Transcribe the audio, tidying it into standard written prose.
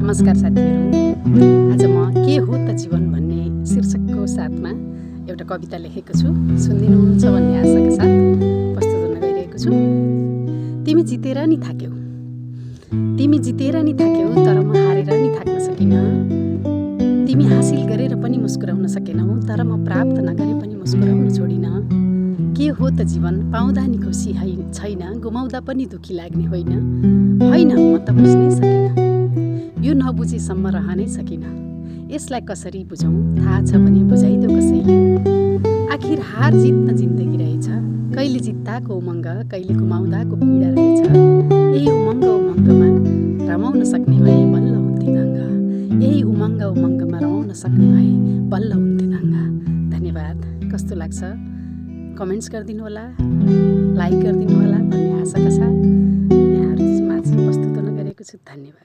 नमस्कार साथीहरू, आज म के हो त जीवन भन्ने शीर्षकको साथमा एउटा कविता लेखेको छु। सुनिदिनुहुन्छ भन्ने आशाका साथ प्रस्तुत गर्न गइरहेको छु। तिमी जितेर नि थाक्यौ, तिमी जितेर नि थाक्यौ, तर म हारेर नि थाक्न सकिनँ। तिमी हासिल गरेर पनि मुस्कुराउन सकेनौ, तर म प्राप्त नगरे पनि मुस्कुराउन छोडिनँ। के हो त जीवन, पाउँदा नि खुसी छैन, गुमाउँदा पनि दुखी लाग्ने होइन। होइन, म त बुझ्नै सकिनँ, यो नबुझेसम्म रहनै सकिनँ। यसलाई कसरी बुझौँ, थाहा छ भने बुझाइदेऊ कसैले। आखिर हार जित न जिन्दगी रहेछ, कहिले जित्दाको उमङ्ग, कहिले गुमाउँदाको पीडा रहेछ। यही उमङ्गमा रमाउन सक्ने भए बल्ल हुन्थे दङ्ग। यही उमङ्गमा रमाउन सक्ने भए बल्ल हुन्थे दङ्ग। धन्यवाद। कस्तो लाग्छ कमेन्ट्स गरिदिनु होला, लाइक गरिदिनु होला भन्ने आशाका साथ यहाँहरू माझ प्रस्तुत गर्न गरेको छु। धन्यवाद।